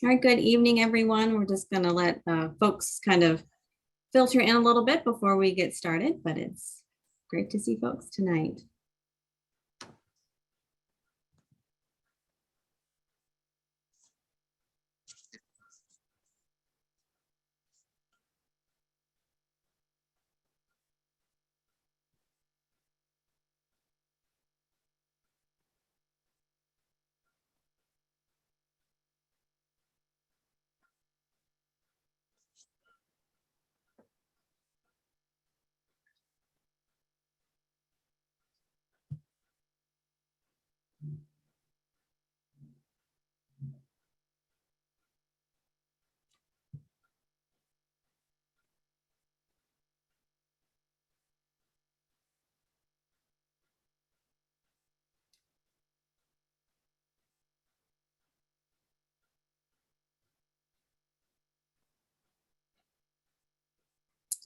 All right, good evening, everyone. We're just going to let folks kind of filter in a little bit before we get started, but it's great to see folks tonight.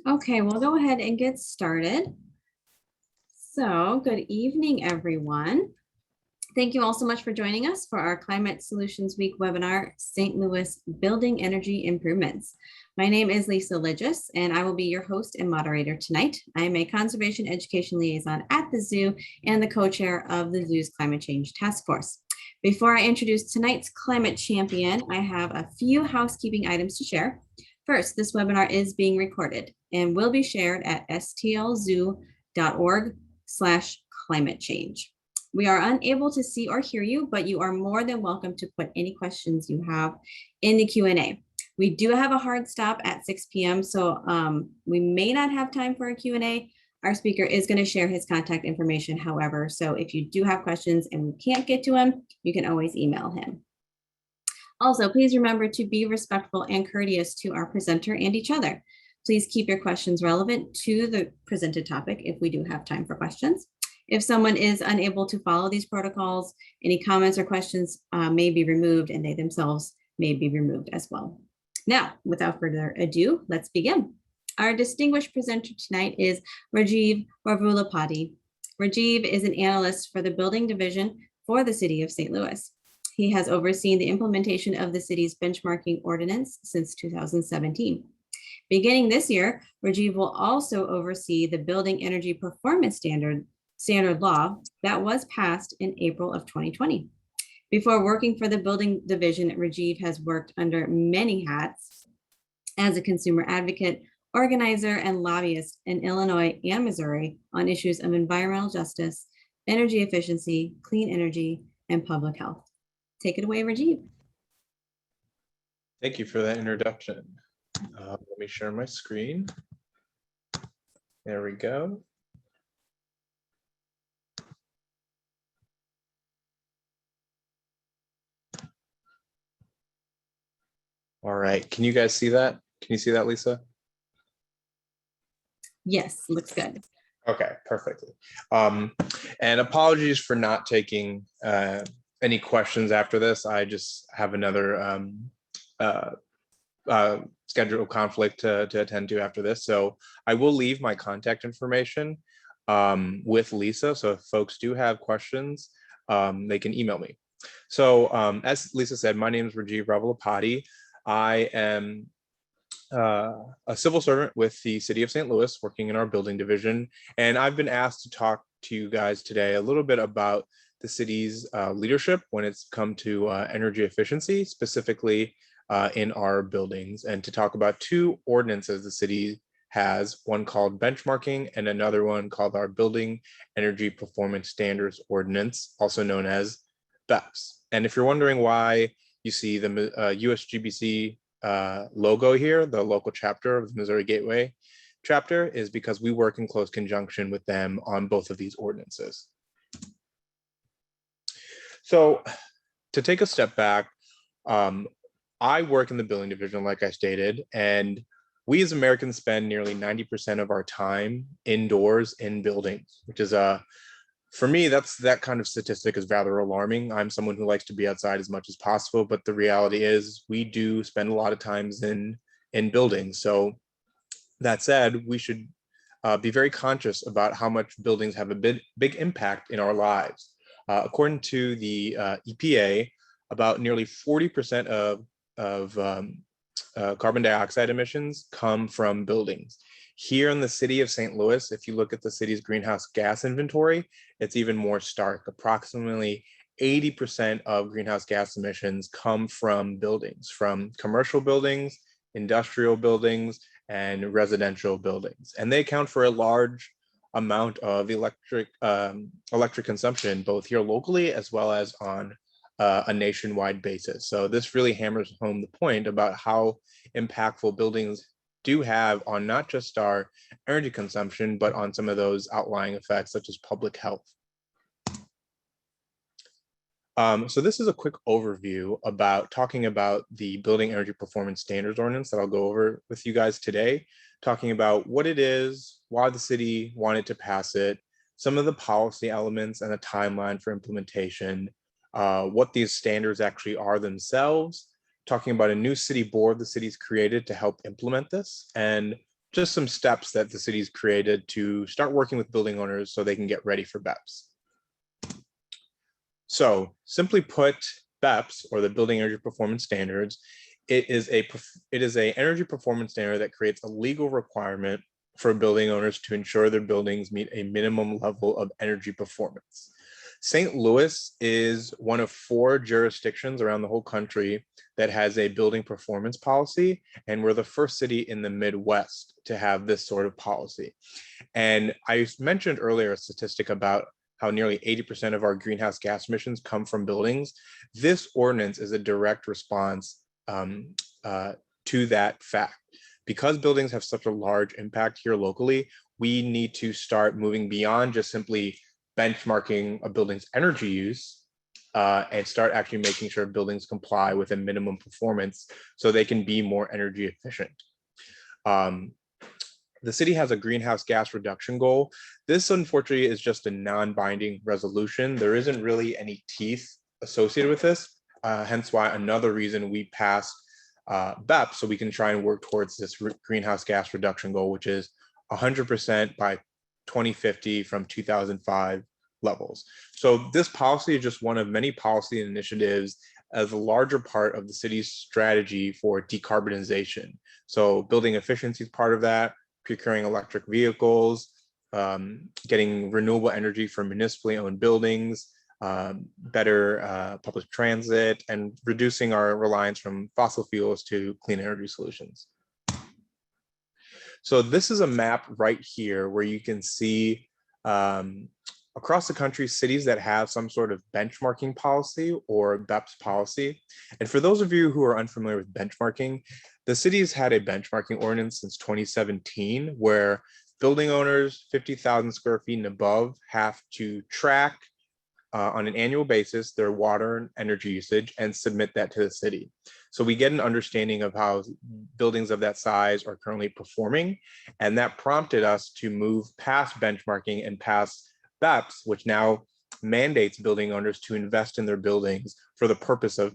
Okay, we'll go ahead and get started. So, good evening, everyone. Thank you all so much for joining us for our Climate Solutions Week webinar, St. Louis Building Energy Improvements. My name is Lisa Ligis, and I will be your host and moderator tonight. I am a Conservation Education Liaison at the Zoo and the co-chair of the Zoo's Climate Change Task Force. Before I introduce tonight's climate champion, I have a few housekeeping items to share. First, this webinar is being recorded and will be shared at stlzoo.org/climate change. We are unable to see or hear you, but you are more than welcome to put any questions you have in the Q&A. We do have a hard stop at 6 p.m., so we may not have time for a Q&A. Our speaker is going to share his contact information, however, so if you do have questions and we can't get to him, you can always email him. Also, please remember to be respectful and courteous to our presenter and each other. Please keep your questions relevant to the presented topic if we do have time for questions. If someone is unable to follow these protocols, any comments or questions may be removed, and they themselves may be removed as well. Now, without further ado, let's begin. Our distinguished presenter tonight is Rajiv Ravulapati. Rajiv is an analyst for the Building Division for the City of St. Louis. He has overseen the implementation of the city's benchmarking ordinance since 2017. Beginning this year, Rajiv will also oversee the Building Energy Performance Standard law that was passed in April of 2020. Before working for the Building Division, Rajiv has worked under many hats as a consumer advocate, organizer, and lobbyist in Illinois and Missouri on issues of environmental justice, energy efficiency, clean energy, and public health. Take it away, Rajiv. Thank you for that introduction. Let me share my screen. There we go. All right, can you guys see that? Can you see that, Lisa? Yes, looks good. Okay, perfectly. And apologies for not taking any questions after this. I just have another schedule conflict to attend to after this. So I will leave my contact information with Lisa. So if folks do have questions, they can email me. So as Lisa said, my name is Rajiv Ravulapati. I am a civil servant with the City of St. Louis, working in our building division. And I've been asked to talk to you guys today a little bit about the city's leadership when it's come to energy efficiency, specifically in our buildings, and to talk about two ordinances the city has, one called benchmarking and another one called our Building Energy Performance Standards Ordinance, also known as BEPS. And if you're wondering why you see the USGBC logo here, the local chapter of the Missouri Gateway chapter, is because we work in close conjunction with them on both of these ordinances. So to take a step back, I work in the building division, like I stated, and we as Americans spend nearly 90% of our time indoors in buildings, which is for me, that kind of statistic is rather alarming. I'm someone who likes to be outside as much as possible, but the reality is we do spend a lot of times in buildings. So that said, we should be very conscious about how much buildings have a big impact in our lives. According to the EPA, about nearly 40% of carbon dioxide emissions come from buildings. Here in the city of St. Louis, if you look at the city's greenhouse gas inventory, it's even more stark. Approximately 80% of greenhouse gas emissions come from buildings, from commercial buildings, industrial buildings, and residential buildings. And they account for a large amount of electric consumption, both here locally as well as on a nationwide basis. So this really hammers home the point about how impactful buildings do have on not just our energy consumption, but on some of those outlying effects such as public health. So this is a quick overview about talking about the Building Energy Performance Standards Ordinance that I'll go over with you guys today, talking about what it is, why the city wanted to pass it, some of the policy elements and a timeline for implementation, what these standards actually are themselves, talking about a new city board the city's created to help implement this, and just some steps that the city's created to start working with building owners so they can get ready for BEPS. So simply put, BEPS, or the Building Energy Performance Standards, it is a energy performance standard that creates a legal requirement for building owners to ensure their buildings meet a minimum level of energy performance. St. Louis is one of 4 jurisdictions around the whole country that has a building performance policy, and we're the first city in the Midwest to have this sort of policy. And I mentioned earlier a statistic about how nearly 80% of our greenhouse gas emissions come from buildings. This ordinance is a direct response to that fact. Because buildings have such a large impact here locally, we need to start moving beyond just simply benchmarking a building's energy use and start actually making sure buildings comply with a minimum performance so they can be more energy efficient. The city has a greenhouse gas reduction goal. This, unfortunately, is just a non-binding resolution. There isn't really any teeth associated with this, hence why another reason we passed BEPS, so we can try and work towards this greenhouse gas reduction goal, which is 100% by 2050 from 2005 levels. So this policy is just one of many policy initiatives as a larger part of the city's strategy for decarbonization. So building efficiency is part of that, procuring electric vehicles, getting renewable energy from municipally owned buildings, better public transit, and reducing our reliance from fossil fuels to clean energy solutions. So this is a map right here where you can see across the country, cities that have some sort of benchmarking policy or BEPS policy. And for those of you who are unfamiliar with benchmarking, the city's had a benchmarking ordinance since 2017, where building owners 50,000 square feet and above have to track on an annual basis their water and energy usage and submit that to the city. So we get an understanding of how buildings of that size are currently performing. And that prompted us to move past benchmarking and past BEPS, which now mandates building owners to invest in their buildings for the purpose of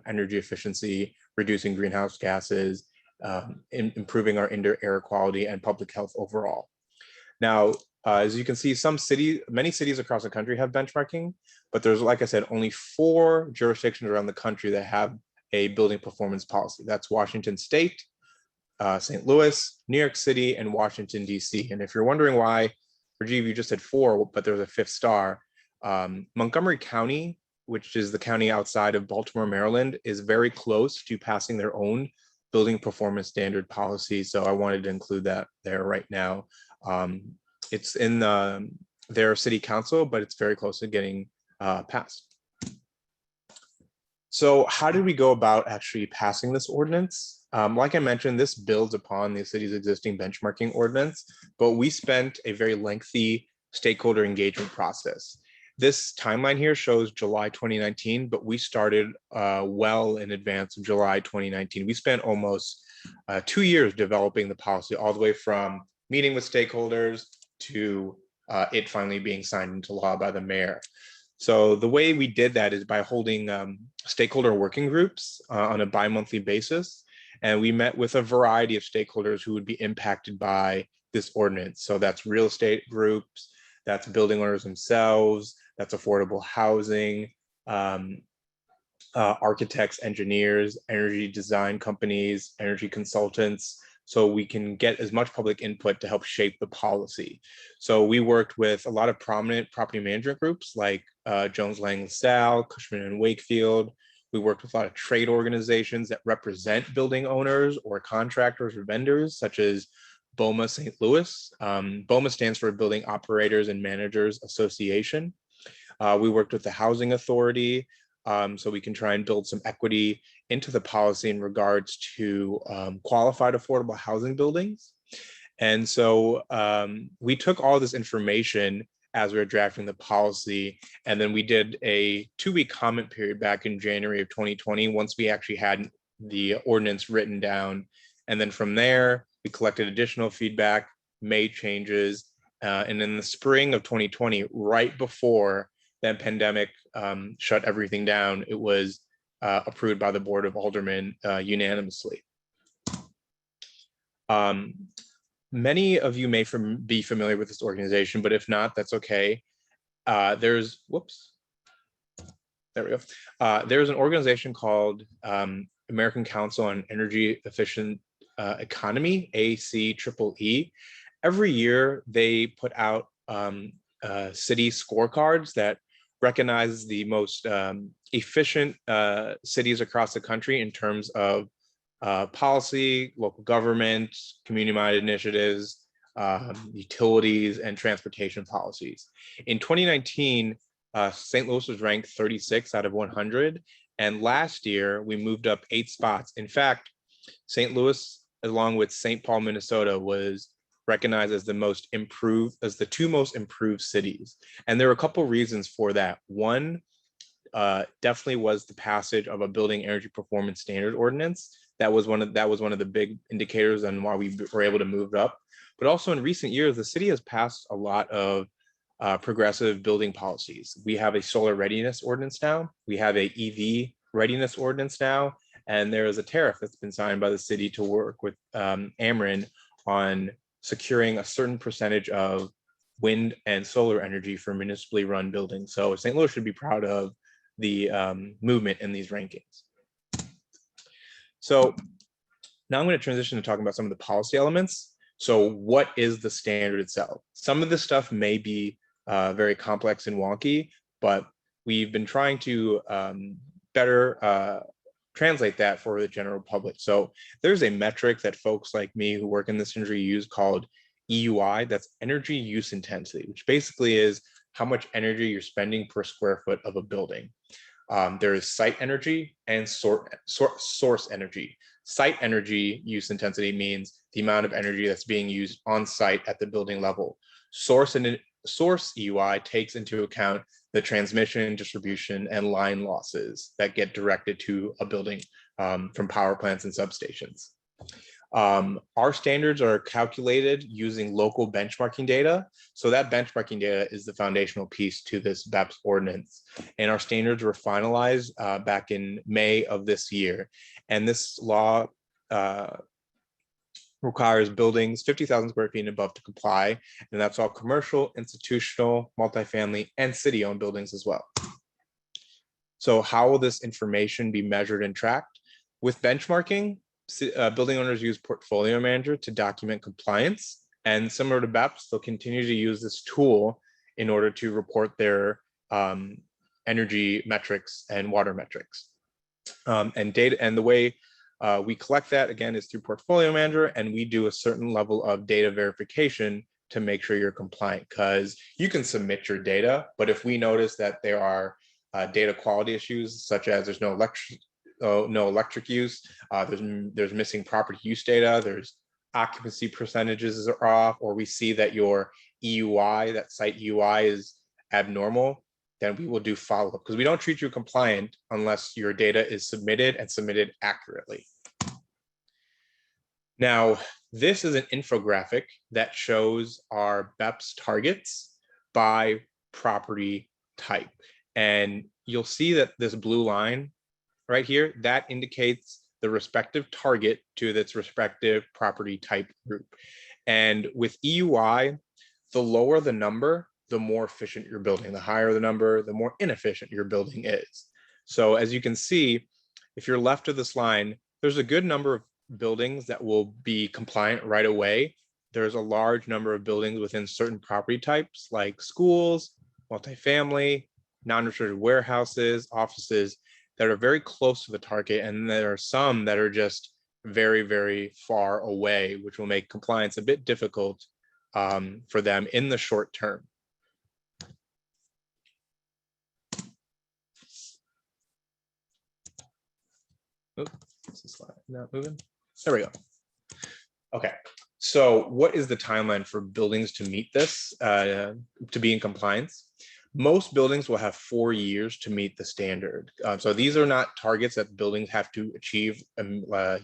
energy efficiency, reducing greenhouse gases, improving our indoor air quality and public health overall. Now, as you can see, many cities across the country have benchmarking, but there's, like I said, only 4 jurisdictions around the country that have a building performance policy. That's Washington State, St. Louis, New York City, and Washington, D.C. And if you're wondering why, Rajiv, you just said 4, but there's a 5th star, Montgomery County, which is the county outside of Baltimore, Maryland, is very close to passing their own building performance standard policy. So I wanted to include that there right now. It's in their city council, but it's very close to getting passed. So how did we go about actually passing this ordinance? Like I mentioned, this builds upon the city's existing benchmarking ordinance, but we spent a very lengthy stakeholder engagement process. This timeline here shows July 2019, but we started well in advance of July 2019. We spent almost 2 years developing the policy, all the way from meeting with stakeholders to it finally being signed into law by the mayor. So the way we did that is by holding stakeholder working groups on a bi-monthly basis. And we met with a variety of stakeholders who would be impacted by this ordinance. So that's real estate groups, that's building owners themselves, that's affordable housing, architects, engineers, energy design companies, energy consultants, so we can get as much public input to help shape the policy. So we worked with a lot of prominent property management groups like Jones Lang LaSalle, Cushman and Wakefield. We worked with a lot of trade organizations that represent building owners or contractors or vendors, such as BOMA St. Louis. BOMA stands for Building Operators and Managers Association. We worked with the Housing Authority, so we can try and build some equity into the policy in regards to qualified affordable housing buildings. And so we took all this information as we were drafting the policy, and then we did a 2-week comment period back in January of 2020, once we actually had the ordinance written down. And then from there, we collected additional feedback, made changes, and in the spring of 2020, right before that pandemic shut everything down, it was approved by the Board of Aldermen unanimously. Many of you may be familiar with this organization, but if not, that's okay. There's an organization called American Council on Energy Efficient Economy, ACEEE. Every year they put out city scorecards that recognize the most efficient cities across the country in terms of policy, local government, community-minded initiatives, utilities, and transportation policies. In 2019, St. Louis was ranked 36 out of 100. And last year, we moved up 8 spots. In fact, St. Louis, along with St. Paul, Minnesota, was recognized as the 2 most improved cities. And there were a couple reasons for that. One, definitely was the passage of a building energy performance standard ordinance. That was one of the big indicators on why we were able to move up. But also in recent years, the city has passed a lot of progressive building policies. We have a solar readiness ordinance now. We have a EV readiness ordinance now. And there is a tariff that's been signed by the city to work with Ameren on securing a certain percentage of wind and solar energy for municipally run buildings. So St. Louis should be proud of the movement in these rankings. So now I'm going to transition to talking about some of the policy elements. So what is the standard itself? Some of this stuff may be very complex and wonky, but we've been trying to better translate that for the general public. So there's a metric that folks like me who work in this industry use called EUI, that's energy use intensity, which basically is how much energy you're spending per square foot of a building. There is site energy and source energy. Site energy use intensity means the amount of energy that's being used on site at the building level. Source EUI takes into account the transmission, distribution, and line losses that get directed to a building from power plants and substations. Our standards are calculated using local benchmarking data. So that benchmarking data is the foundational piece to this BEPS ordinance. And our standards were finalized back in May of this year. And this law requires buildings 50,000 square feet and above to comply. And that's all commercial, institutional, multifamily, and city-owned buildings as well. So how will this information be measured and tracked? With benchmarking, building owners use Portfolio Manager to document compliance. And similar to BEPS, they'll continue to use this tool in order to report their energy metrics and water metrics. And the way we collect that, again, is through Portfolio Manager, and we do a certain level of data verification to make sure you're compliant, because you can submit your data, but if we notice that there are data quality issues, such as there's no electric use, there's missing property use data, there's occupancy percentages are off, or we see that your EUI, that site EUI, is abnormal, then we will do follow-up, because we don't treat you compliant unless your data is submitted and submitted accurately. Now, this is an infographic that shows our BEPS targets by property type. And you'll see that this blue line right here, that indicates the respective target to its respective property type group. And with EUI, the lower the number, the more efficient your building. The higher the number, the more inefficient your building is. So as you can see, if you're left of this line, there's a good number of buildings that will be compliant right away. There's a large number of buildings within certain property types like schools, multifamily, non-restricted warehouses, offices that are very close to the target. And there are some that are just very, very far away, which will make compliance a bit difficult for them in the short term. Oops, is the slide not moving? There we go. Okay, so what is the timeline for buildings to meet this, to be in compliance? Most buildings will have 4 years to meet the standard. So these are not targets that buildings have to achieve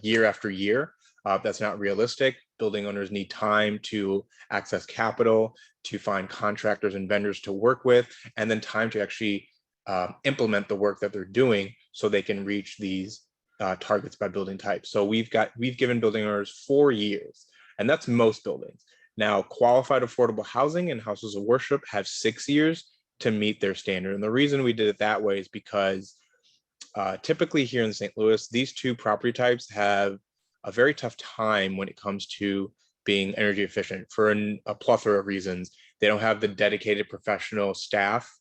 year after year. That's not realistic. Building owners need time to access capital, to find contractors and vendors to work with, and then time to actually implement the work that they're doing so they can reach these targets by building type. So we've given building owners 4 years, and that's most buildings. Now, qualified affordable housing and houses of worship have 6 years to meet their standard. And the reason we did it that way is because typically here in St. Louis, these two property types have a very tough time when it comes to being energy efficient for a plethora of reasons. They don't have the dedicated professional staff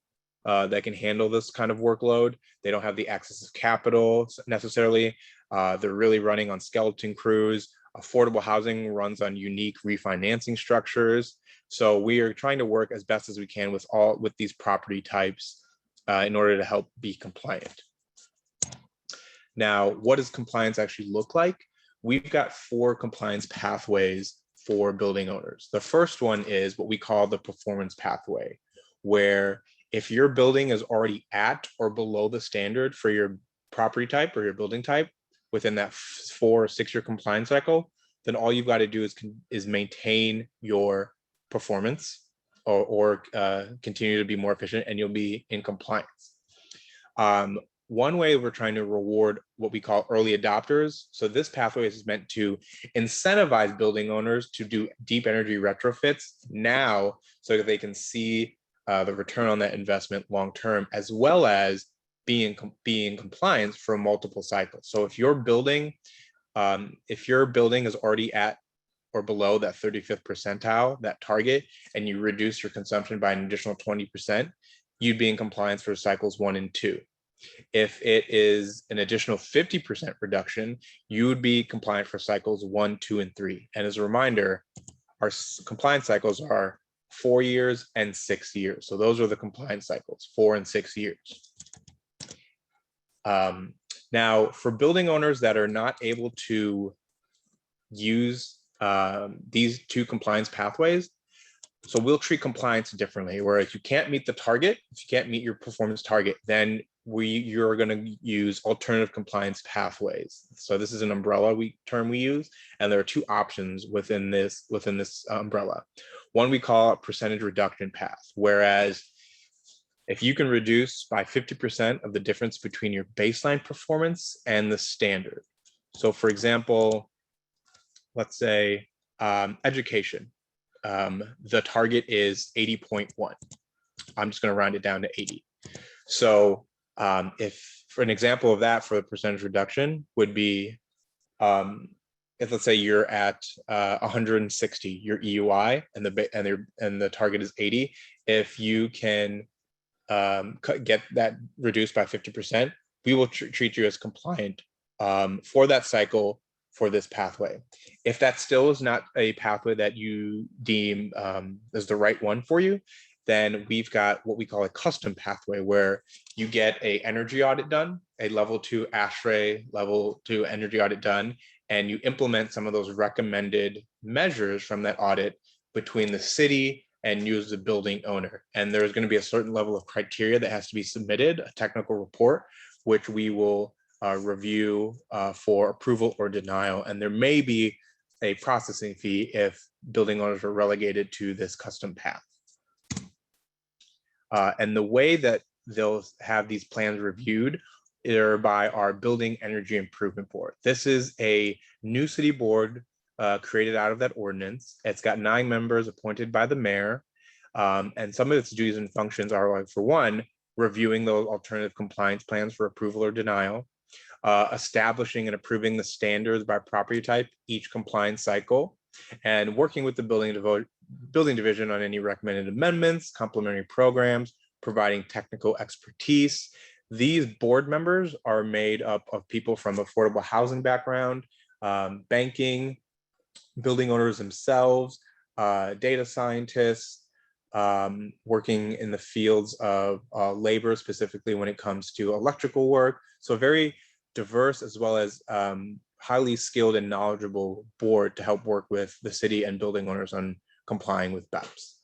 that can handle this kind of workload. They don't have the access to capital necessarily. They're really running on skeleton crews. Affordable housing runs on unique refinancing structures. So we are trying to work as best as we can with these property types in order to help be compliant. Now, what does compliance actually look like? We've got 4 compliance pathways for building owners. The first one is what we call the performance pathway, where if your building is already at or below the standard for your property type or your building type within that 4 or 6 year compliance cycle, then all you've got to do is maintain your performance or continue to be more efficient, and you'll be in compliance. One way we're trying to reward what we call early adopters. So this pathway is meant to incentivize building owners to do deep energy retrofits now so that they can see the return on that investment long term, as well as be in compliance for multiple cycles. So if your building is already at or below that 35th percentile, that target, and you reduce your consumption by an additional 20%, you'd be in compliance for cycles 1 and 2. If it is an additional 50% reduction, you would be compliant for cycles 1, 2, and 3. And as a reminder, our compliance cycles are 4 years and 6 years. So those are the compliance cycles, 4 and 6 years. Now, for building owners that are not able to use these 2 compliance pathways, so we'll treat compliance differently, where if you can't meet the target, if you can't meet your performance target, then you're going to use alternative compliance pathways. So this is an umbrella term we use, and there are 2 options within this umbrella. One we call a percentage reduction path, whereas if you can reduce by 50% of the difference between your baseline performance and the standard. So for example, let's say education, the target is 80.1. I'm just going to round it down to 80. So if for an example of that for the percentage reduction would be, if let's say you're at 160, your EUI, and the target is 80, if you can get that reduced by 50%, we will treat you as compliant for that cycle for this pathway. If that still is not a pathway that you deem as the right one for you, then we've got what we call a custom pathway, where you get an energy audit done, a level 2 ASHRAE level 2 energy audit done, and you implement some of those recommended measures from that audit between the city and you as the building owner. And there's going to be a certain level of criteria that has to be submitted, a technical report, which we will review for approval or denial. And there may be a processing fee if building owners are relegated to this custom path. And the way that they'll have these plans reviewed are by our Building Energy Improvement Board. This is a new city board created out of that ordinance. It's got 9 members appointed by the mayor. And some of its duties and functions are, like, for one, reviewing those alternative compliance plans for approval or denial, establishing and approving the standards by property type each compliance cycle, and working with the building division on any recommended amendments, complementary programs, providing technical expertise. These board members are made up of people from affordable housing background, banking, building owners themselves, data scientists, working in the fields of labor, specifically when it comes to electrical work. So very diverse, as well as highly skilled and knowledgeable board to help work with the city and building owners on complying with BEPS.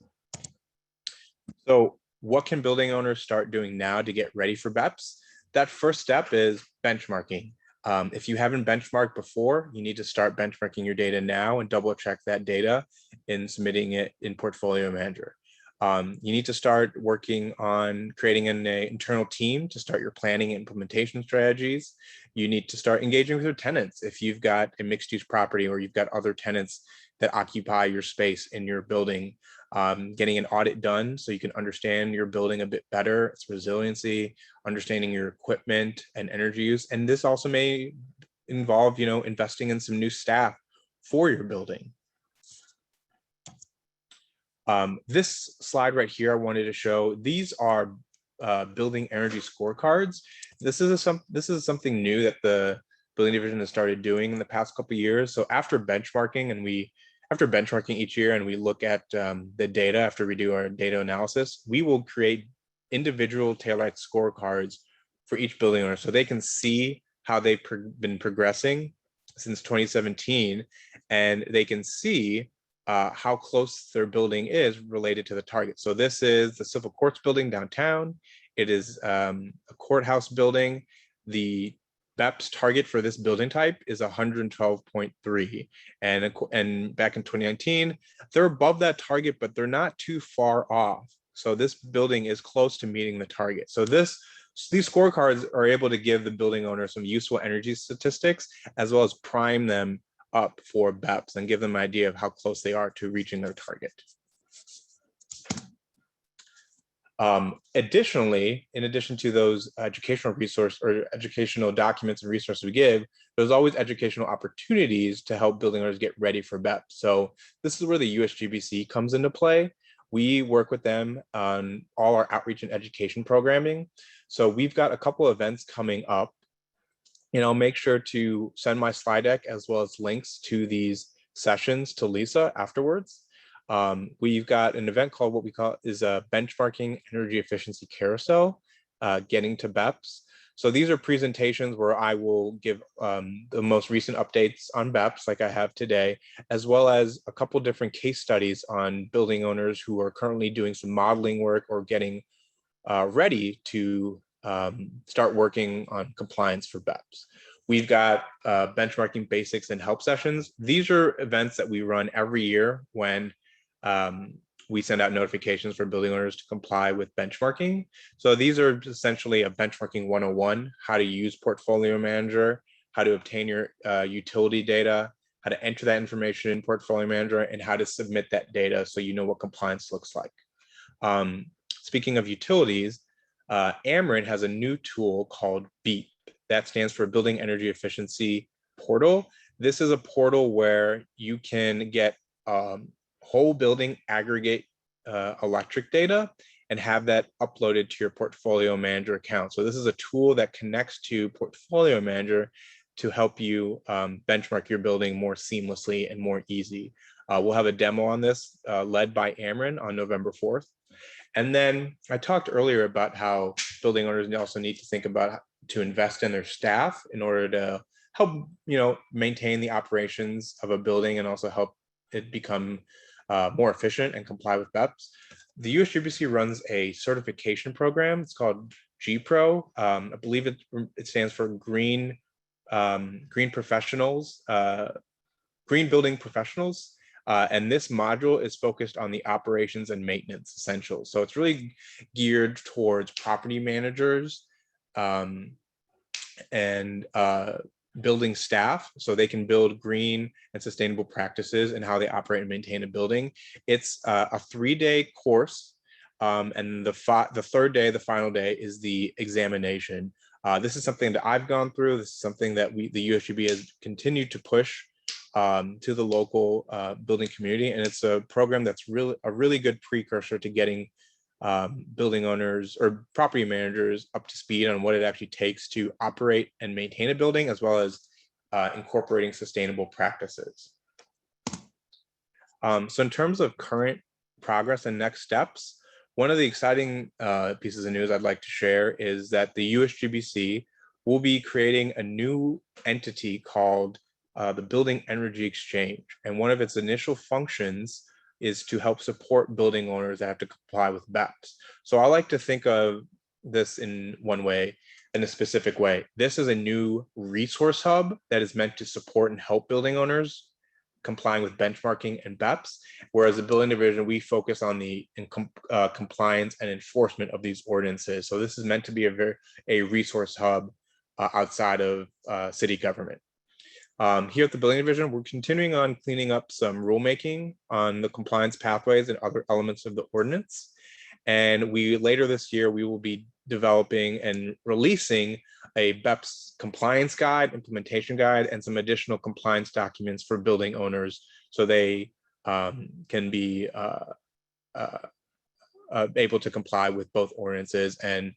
So what can building owners start doing now to get ready for BEPS? That first step is benchmarking. If you haven't benchmarked before, you need to start benchmarking your data now and double check that data in submitting it in Portfolio Manager. You need to start working on creating an internal team to start your planning and implementation strategies. You need to start engaging with your tenants. If you've got a mixed use property or you've got other tenants that occupy your space in your building, getting an audit done so you can understand your building a bit better, its resiliency, understanding your equipment and energy use. And this also may involve, investing in some new staff for your building. This slide right here, I wanted to show, these are building energy scorecards. This is something new that the building division has started doing in the past couple of years. So after benchmarking, after benchmarking each year and we look at the data after we do our data analysis, we will create individual tailored scorecards for each building owner so they can see how they've been progressing since 2017, and they can see how close their building is related to the target. So this is the civil courts building downtown. It is a courthouse building. The BEPS target for this building type is 112.3. And back in 2019, they're above that target, but they're not too far off. So this building is close to meeting the target. So these scorecards are able to give the building owner some useful energy statistics, as well as prime them up for BEPS and give them an idea of how close they are to reaching their target. Additionally, in addition to those educational resource or educational documents and resources we give, there's always educational opportunities to help building owners get ready for BEPS. So this is where the USGBC comes into play. We work with them on all our outreach and education programming. So we've got a couple events coming up, and I'll make sure to send my slide deck as well as links to these sessions to Lisa afterwards. We've got an event called what we call is a benchmarking energy efficiency carousel, getting to BEPS. So these are presentations where I will give the most recent updates on BEPS like I have today, as well as a couple different case studies on building owners who are currently doing some modeling work or getting ready to start working on compliance for BEPS. We've got benchmarking basics and help sessions. These are events that we run every year when we send out notifications for building owners to comply with benchmarking. So these are essentially a benchmarking 101, how to use Portfolio Manager, how to obtain your utility data, how to enter that information in Portfolio Manager, and how to submit that data so you know what compliance looks like. Speaking of utilities, Ameren has a new tool called BEEP. That stands for Building Energy Efficiency Portal. This is a portal where you can get whole building aggregate electric data and have that uploaded to your Portfolio Manager account. So this is a tool that connects to Portfolio Manager to help you benchmark your building more seamlessly and more easy. We'll have a demo on this led by Ameren on November 4th. And then I talked earlier about how building owners also need to think about to invest in their staff in order to help, maintain the operations of a building and also help it become more efficient and comply with BEPS. The USGBC runs a certification program. It's called GPRO. I believe it stands for Green Professionals, Green Building Professionals. And this module is focused on the operations and maintenance essentials. So it's really geared towards property managers and building staff so they can build green and sustainable practices and how they operate and maintain a building. It's a 3-day course. And the third day, the final day, is the examination. This is something that I've gone through. This is something that the USGB has continued to push to the local building community, and it's a program that's a really good precursor to getting building owners or property managers up to speed on what it actually takes to operate and maintain a building, as well as incorporating sustainable practices. So in terms of current progress and next steps, one of the exciting pieces of news I'd like to share is that the USGBC will be creating a new entity called the Building Energy Exchange. And one of its initial functions is to help support building owners that have to comply with BEPS. So I like to think of this in a specific way. This is a new resource hub that is meant to support and help building owners complying with benchmarking and BEPS, whereas the building division, we focus on the compliance and enforcement of these ordinances. So this is meant to be a resource hub outside of city government. Here at the building division, we're continuing on cleaning up some rulemaking on the compliance pathways and other elements of the ordinance. And later this year, we will be developing and releasing a BEPS compliance guide, implementation guide, and some additional compliance documents for building owners so they can be able to comply with both ordinances and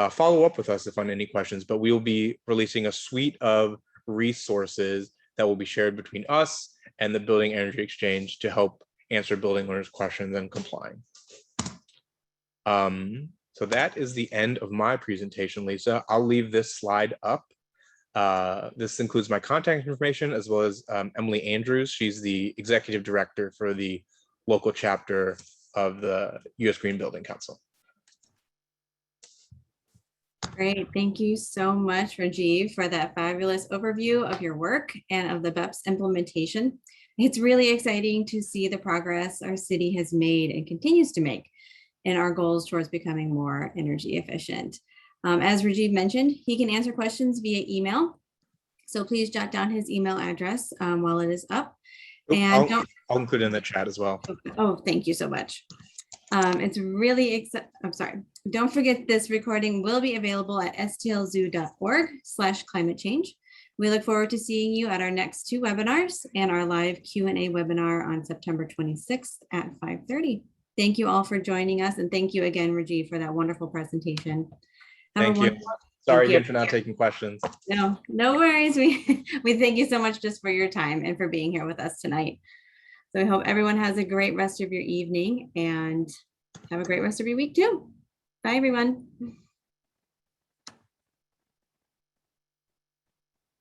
follow up with us if on any questions. But we will be releasing a suite of resources that will be shared between us and the Building Energy Exchange to help answer building owners' questions and complying. So that is the end of my presentation, Lisa. I'll leave this slide up. This includes my contact information as well as Emily Andrews. She's the executive director for the local chapter of the U.S. Green Building Council. Great. Thank you so much, Rajiv, for that fabulous overview of your work and of the BEPS implementation. It's really exciting to see the progress our city has made and continues to make in our goals towards becoming more energy efficient. As Rajiv mentioned, he can answer questions via email. So please jot down his email address while it is up. And I'll include it in the chat as well. Oh, thank you so much. It's really, I'm sorry. Don't forget this recording will be available at stlzoo.org/climate change. We look forward to seeing you at our next 2 webinars and our live Q&A webinar on September 26th at 5:30. Thank you all for joining us. And thank you again, Rajiv, for that wonderful presentation. Thank you. Sorry again for not taking questions. No worries. We thank you so much just for your time and for being here with us tonight. So I hope everyone has a great rest of your evening and have a great rest of your week too. Bye, everyone.